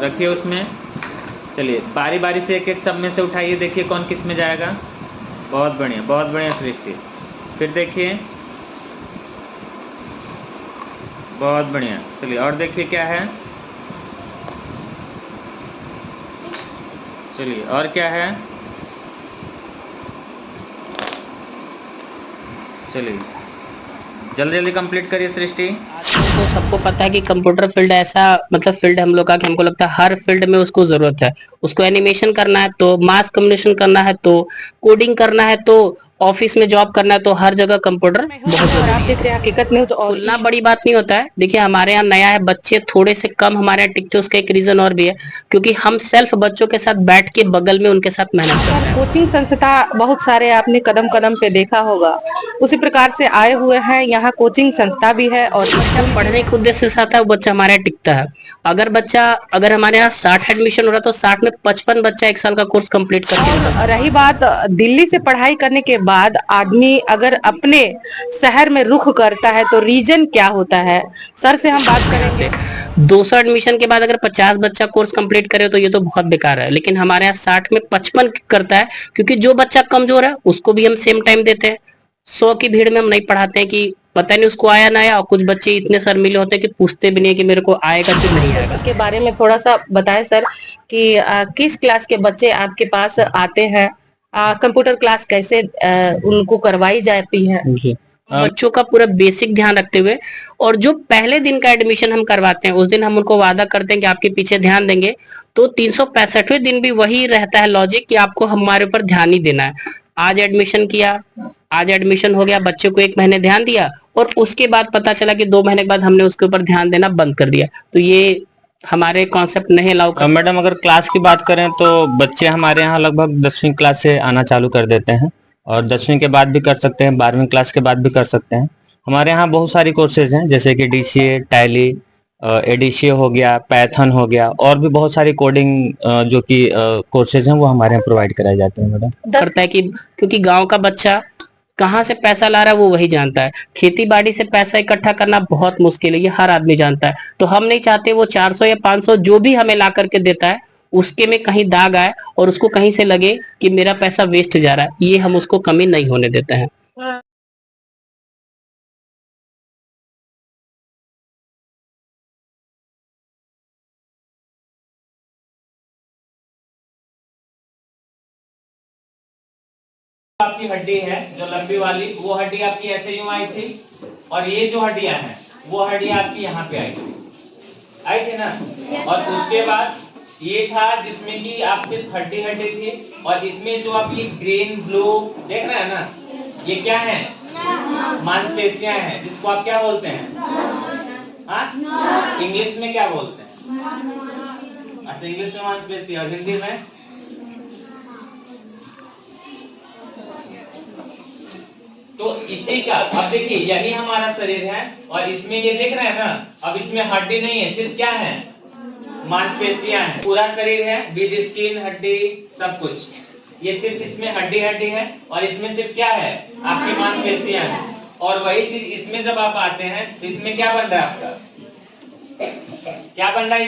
रखिए उसमें। चलिए बारी बारी से एक एक सब में से उठाइए, देखिए कौन किस में जाएगा। बहुत बढ़िया सृष्टि। फिर देखिए, बहुत बढ़िया। चलिए और देखिए क्या है। चलिए और क्या है। चलिए जल्दी जल्दी कंप्लीट करिए सृष्टि। आजकल तो सबको पता है कि कंप्यूटर फील्ड ऐसा मतलब फील्ड है हम लोग का कि हमको लगता है हर फील्ड में उसको जरूरत है। उसको एनिमेशन करना है तो मास कम्युनिकेशन करना है तो कोडिंग करना है तो ऑफिस में जॉब करना है तो हर जगह कंप्यूटर बहुत और आप जरूरी है। देख रहे हैं हकीकत न्यूज। और बोलना बड़ी बात नहीं होता है। देखिए हमारे यहाँ नया है, बच्चे थोड़े से कम हमारे यहाँ टिकते, उसका एक रीजन और भी है क्योंकि हम सेल्फ बच्चों के साथ बैठ के बगल में उनके साथ मेहनत करते हैं। कोचिंग संस्था बहुत सारे आपने कदम कदम पे देखा होगा, उसी प्रकार से आए हुए हैं। यहाँ कोचिंग संस्था भी है और बच्चा पढ़ने के उद्देश्य से आता है वो बच्चा हमारे यहाँ टिकता है। अगर हमारे यहाँ 60 एडमिशन हो रहा है तो 60 में 55 बच्चा 1 साल का कोर्स कंप्लीट करके निकलता है। रही बात दिल्ली से पढ़ाई करने के बाद आदमी अगर अपने शहर में रुख करता है तो रीजन क्या होता है, सर से हम बात करेंगे। 200 एडमिशन के बाद अगर 50 बच्चा कोर्स कंप्लीट करे तो ये तो बहुत बेकार है, लेकिन हमारे यहाँ 60 में 55 करता है क्योंकि जो बच्चा कमजोर है उसको भी हम सेम टाइम देते हैं। 100 की भीड़ में हम नहीं पढ़ाते हैं कि पता नहीं उसको आया ना आया, और कुछ बच्चे इतने शर्मीले होते हैं कि पूछते भी नहीं है कि मेरे को आएगा कि नहीं आएगा। के बारे में थोड़ा सा बताएं सर कि किस क्लास के बच्चे आपके पास आते हैं, कंप्यूटर क्लास कैसे उनको करवाई जाती है। जी बच्चों का पूरा बेसिक ध्यान रखते हुए, और जो पहले दिन का एडमिशन हम करवाते हैं उस दिन हम उनको वादा करते हैं कि आपके पीछे ध्यान देंगे। तो 365वें दिन भी वही रहता है लॉजिक कि आपको हमारे ऊपर ध्यान ही देना है। आज एडमिशन किया, आज एडमिशन हो गया, बच्चे को 1 महीने ध्यान दिया और उसके बाद पता चला कि 2 महीने के बाद हमने उसके ऊपर ध्यान देना बंद कर दिया, तो ये हमारे कॉन्सेप्ट नहीं अलाउ कर। मैडम अगर क्लास की बात करें तो बच्चे हमारे यहाँ लगभग 10वीं क्लास से आना चालू कर देते हैं, और 10वीं के बाद भी कर सकते हैं, 12वीं क्लास के बाद भी कर सकते हैं। हमारे यहाँ बहुत सारी कोर्सेज हैं जैसे कि डीसीए, टैली, एडीसीए हो गया, पाइथन हो गया, और भी बहुत सारी कोडिंग जो कि कोर्सेज हैं वो हमारे यहाँ प्रोवाइड कराए जाते हैं मैडम। करता है कि क्योंकि गांव का बच्चा कहाँ से पैसा ला रहा है वो वही जानता है। खेती बाड़ी से पैसा इकट्ठा करना बहुत मुश्किल है, ये हर आदमी जानता है। तो हम नहीं चाहते वो 400 या 500 जो भी हमें ला करके देता है उसके में कहीं दाग आए और उसको कहीं से लगे कि मेरा पैसा वेस्ट जा रहा है, ये हम उसको कमी नहीं होने देते हैं। आपकी हड्डी है जो लंबी वाली, वो हड्डी आपकी ऐसे यूं आई थी, और ये जो हड्डियां हैं वो हड्डी आपकी यहाँ पे आई थी ना। और उसके बाद ये था जिसमें कि आप सिर्फ हड्डी हड्डी थी, और इसमें जो आप ये ग्रीन ब्लू देख रहे हैं ना, ये क्या है, मांसपेशियां हैं, जिसको आप क्या बोलते हैं, हाँ इंग्लिश में क्या बोलते हैं। अच्छा इंग्लिश में मांसपेशी, और हिंदी में तो इसी का, अब देखिए यही हमारा शरीर है, और इसमें ये देख रहे हैं ना, अब इसमें हड्डी नहीं है, सिर्फ क्या है, मांसपेशियां हैं। पूरा शरीर है विद स्किन, हड्डी सब कुछ, ये सिर्फ इसमें हड्डी हड्डी है, और इसमें सिर्फ क्या है, आपकी मांसपेशियां हैं। और वही चीज इसमें जब आप आते हैं तो इसमें क्या बन रहा है आपका, क्या बन रहा है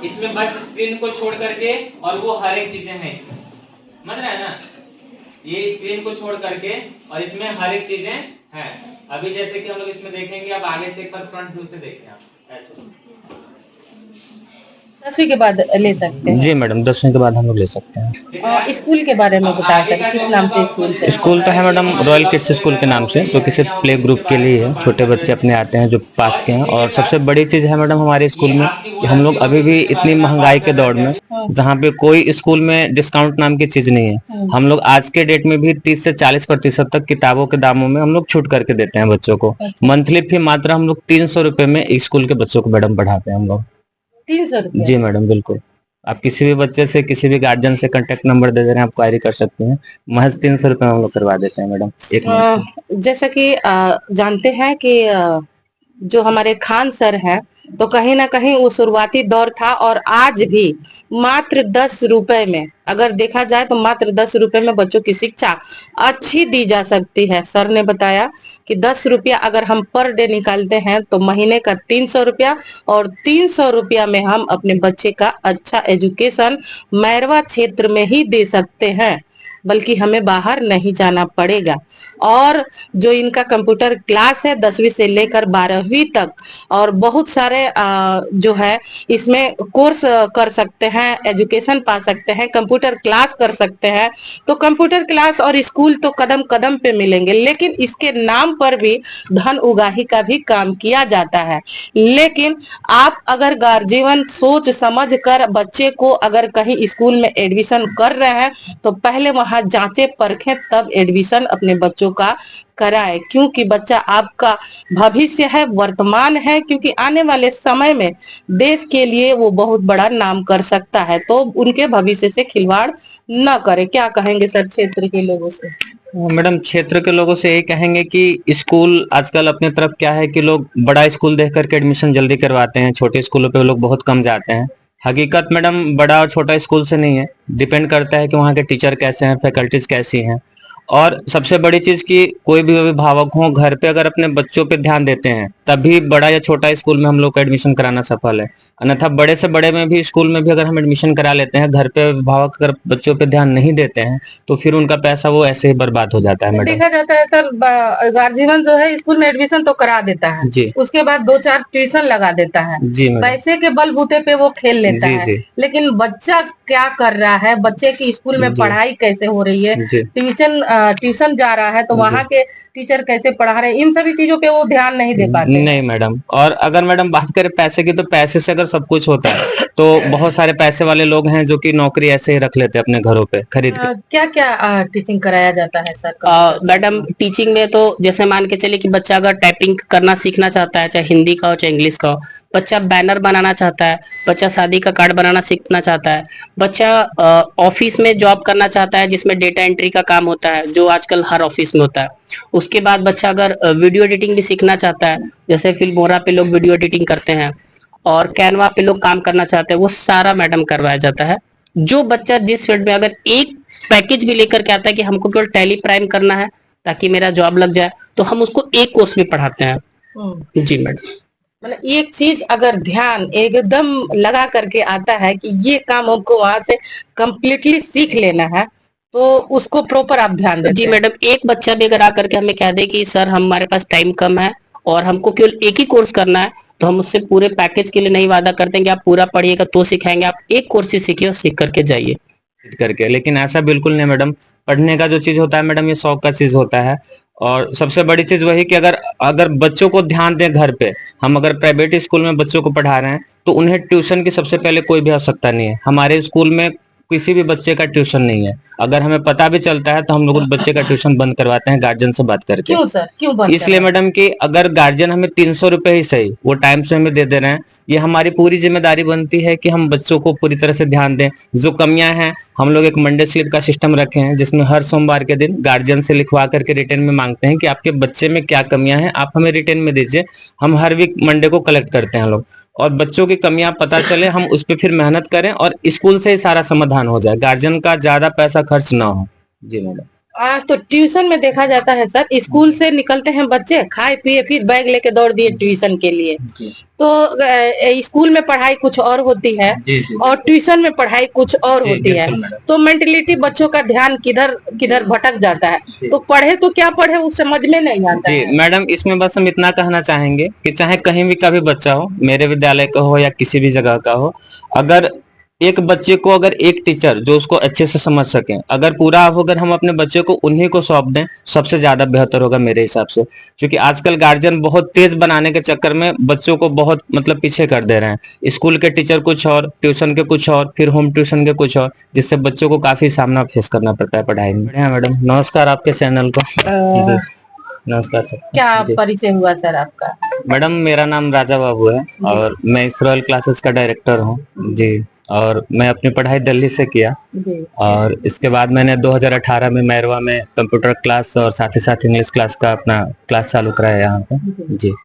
इसमें बस स्क्रीन को छोड़ करके, और वो हर एक चीजें हैं इसमें, समझ रहे हैं ना, ये स्क्रीन को छोड़ करके और इसमें हर एक चीजें हैं। अभी जैसे कि हम लोग इसमें देखेंगे, अब आगे से एक बार फ्रंट व्यू से देखें आप ऐसे। 10वीं के बाद ले सकते हैं। जी मैडम 10वीं के बाद हम लोग ले सकते हैं। और स्कूल के बारे में बता कर किस नाम से स्कूल से। स्कूल तो है मैडम रॉयल किड्स स्कूल के नाम से, जो कि सिर्फ प्ले ग्रुप के लिए है, छोटे बच्चे अपने आते हैं जो पास के हैं। और सबसे बड़ी चीज है मैडम हमारे स्कूल में कि हम लोग अभी भी इतनी महंगाई के दौर में, जहाँ पे कोई स्कूल में डिस्काउंट नाम की चीज नहीं है, हम लोग आज के डेट में भी 30 से 40% तक किताबों के दामों में हम लोग छूट करके देते हैं बच्चों को। मंथली फी मात्र हम लोग 300 रुपए में स्कूल के बच्चों को मैडम पढ़ाते हैं हम लोग। 300 रुपये। जी मैडम बिल्कुल, आप किसी भी बच्चे से, किसी भी गार्जियन से कांटेक्ट नंबर दे दे रहे हैं, आप क्वारी कर सकते हैं। महज 300 रुपए हम लोग करवा देते हैं मैडम एक मंथ। जैसा कि जानते हैं कि जो हमारे खान सर हैं, तो कहीं ना कहीं वो शुरुआती दौर था और आज भी मात्र 10 रुपए में, अगर देखा जाए तो मात्र 10 रुपए में बच्चों की शिक्षा अच्छी दी जा सकती है। सर ने बताया कि 10 रुपया अगर हम पर डे निकालते हैं तो महीने का 300 रुपया, और 300 रुपया में हम अपने बच्चे का अच्छा एजुकेशन मैरवा क्षेत्र में ही दे सकते हैं, बल्कि हमें बाहर नहीं जाना पड़ेगा। और जो इनका कंप्यूटर क्लास है 10वीं से लेकर 12वीं तक, और बहुत सारे जो है इसमें कोर्स कर सकते हैं, एजुकेशन पा सकते हैं, कंप्यूटर क्लास कर सकते हैं। तो कंप्यूटर क्लास और स्कूल तो कदम कदम पे मिलेंगे, लेकिन इसके नाम पर भी धन उगाही का भी काम किया जाता है। लेकिन आप अगर गार्जियन सोच समझ कर बच्चे को अगर कहीं स्कूल में एडमिशन कर रहे हैं तो पहले वहां जांचे परखें, तब एडमिशन अपने बच्चों का कराए, क्योंकि बच्चा आपका भविष्य है, वर्तमान है, क्योंकि आने वाले समय में देश के लिए वो बहुत बड़ा नाम कर सकता है। तो उनके भविष्य से खिलवाड़ न करे। क्या कहेंगे सर क्षेत्र के लोगों से? मैडम, क्षेत्र के लोगों से यही कहेंगे कि स्कूल आजकल अपने तरफ क्या है कि लोग बड़ा स्कूल देख करके एडमिशन जल्दी करवाते हैं, छोटे स्कूलों पे लोग बहुत कम जाते हैं। हकीकत मैडम बड़ा और छोटा स्कूल से नहीं है, डिपेंड करता है कि वहाँ के टीचर कैसे हैं, फैकल्टीज कैसी हैं। और सबसे बड़ी चीज कि कोई भी अभिभावक हो घर पे अगर अपने बच्चों पे ध्यान देते हैं तभी बड़ा या छोटा स्कूल में हम लोग का एडमिशन कराना सफल है। अन्यथा बड़े से बड़े में भी स्कूल में भी अगर हम एडमिशन करा लेते हैं, घर पे अभिभावक अगर बच्चों पे ध्यान नहीं देते हैं तो फिर उनका पैसा वो ऐसे ही बर्बाद हो जाता है। मैडम, देखा जाता है सर, गार्जियन जो है स्कूल में एडमिशन तो करा देता है जी, उसके बाद 2-4 ट्यूशन लगा देता है जी मैडम, पैसे के बलबूते पे वो खेल लेता जी है। जी लेकिन बच्चा क्या कर रहा है, बच्चे की स्कूल में जी पढ़ाई कैसे हो रही है, जी ट्यूशन जा रहा है तो वहाँ के टीचर कैसे पढ़ा रहे हैं, इन सभी चीजों पे वो ध्यान नहीं दे पाते हैं। नहीं मैडम, और अगर मैडम बात करें पैसे की तो पैसे से अगर सब कुछ होता है तो बहुत सारे पैसे वाले लोग हैं जो कि नौकरी ऐसे ही रख लेते हैं अपने घरों पे खरीद के। क्या क्या टीचिंग कराया जाता है सर? मैडम, टीचिंग में तो जैसे मान के चलिए कि बच्चा अगर टाइपिंग करना सीखना चाहता है, चाहे हिंदी का हो चाहे इंग्लिश का हो, बच्चा बैनर बनाना चाहता है, बच्चा शादी का कार्ड बनाना सीखना चाहता है, बच्चा ऑफिस में जॉब करना चाहता है जिसमें डेटा एंट्री का काम होता है जो आजकल हर ऑफिस में होता है। उसके बाद बच्चा अगर वीडियो एडिटिंग भी सीखना चाहता है, जैसे फिल्मोरा पे लोग वीडियो एडिटिंग करते हैं और कैनवा पे लोग काम करना चाहते हैं, वो सारा मैडम करवाया जाता है। जो बच्चा जिस फील्ड में अगर एक पैकेज भी लेकर के आता है कि हमको केवल टैली प्राइम करना है ताकि मेरा जॉब लग जाए, तो हम उसको एक कोर्स भी पढ़ाते हैं। जी मैडम, मतलब एक चीज अगर ध्यान एकदम लगा करके आता है कि ये काम हमको वहां से कंप्लीटली सीख लेना है, तो उसको प्रॉपर आप ध्यान देते जी हैं। मैडम, एक बच्चा भी अगर आकर के हमें कह दे कि सर हमारे पास टाइम कम है और हमको केवल एक ही कोर्स करना है, तो हम उससे पूरे पैकेज के लिए नहीं वादा करते हैं कि आप पूरा पढ़िएगा तो सिखाएंगे, आप एक कोर्स ही सीखिए और सीख करके जाइए करके। लेकिन ऐसा बिल्कुल नहीं मैडम, पढ़ने का जो चीज होता है मैडम ये शौक का चीज होता है। और सबसे बड़ी चीज वही कि अगर अगर बच्चों को ध्यान दें घर पे, हम अगर प्राइवेट स्कूल में बच्चों को पढ़ा रहे हैं तो उन्हें ट्यूशन की सबसे पहले कोई भी आवश्यकता नहीं है। हमारे स्कूल में किसी भी बच्चे का ट्यूशन नहीं है। अगर हमें पता भी चलता है तो हम लोग उस बच्चे का ट्यूशन बंद करवाते हैं गार्जियन से बात करके। क्यों सर, क्यों बंद इसलिए करा? मैडम कि अगर गार्जियन हमें 300 रुपए ही सही वो टाइम से हमें दे दे रहे हैं, ये हमारी पूरी जिम्मेदारी बनती है कि हम बच्चों को पूरी तरह से ध्यान दें। जो कमियां हैं हम लोग एक मंडे स्लिप का सिस्टम रखे हैं जिसमें हर सोमवार के दिन गार्जियन से लिखवा करके रिटर्न में मांगते हैं कि आपके बच्चे में क्या कमियां हैं, आप हमें रिटर्न में दीजिए। हम हर वीक मंडे को कलेक्ट करते हैं लोग, और बच्चों की कमियां पता चले हम उस पर फिर मेहनत करें और स्कूल से ही सारा समाधान हो जाए, गार्जियन का ज्यादा पैसा खर्च ना हो। जी मैडम। तो ट्यूशन में देखा जाता है सर, स्कूल से निकलते हैं बच्चे, खाए पिए फिर बैग लेके दौड़ दिए ट्यूशन के लिए। तो स्कूल में पढ़ाई कुछ और होती है और ट्यूशन में पढ़ाई कुछ और होती है, तो मेंटलिटी बच्चों का ध्यान किधर किधर भटक जाता है। तो पढ़े तो क्या पढ़े, उस समझ में नहीं आता है। जी मैडम, इसमें बस हम इतना कहना चाहेंगे कि चाहे कहीं भी का भी बच्चा हो, मेरे विद्यालय का हो या किसी भी जगह का हो, अगर एक बच्चे को अगर एक टीचर जो उसको अच्छे से समझ सके, अगर पूरा अगर हम अपने बच्चे को उन्हीं को सौंप दें सबसे ज्यादा बेहतर होगा मेरे हिसाब से। क्योंकि आजकल गार्जियन बहुत तेज बनाने के चक्कर में बच्चों को बहुत मतलब पीछे कर दे रहे हैं। स्कूल के टीचर कुछ और, ट्यूशन के कुछ और, फिर होम ट्यूशन के कुछ और, जिससे बच्चों को काफी सामना फेस करना पड़ता है पढ़ाई में। बढ़िया मैडम, नमस्कार आपके चैनल को। जी नमस्कार सर। क्या जी परिचय हुआ सर आपका? मैडम, मेरा नाम राजा बाबू है और मैं इसराइल क्लासेस का डायरेक्टर हूँ। जी, और मैं अपनी पढ़ाई दिल्ली से किया जी। और इसके बाद मैंने 2018 में मैरवा में कंप्यूटर क्लास और साथ ही साथ इंग्लिश क्लास का अपना क्लास चालू कराया यहाँ पे। जी।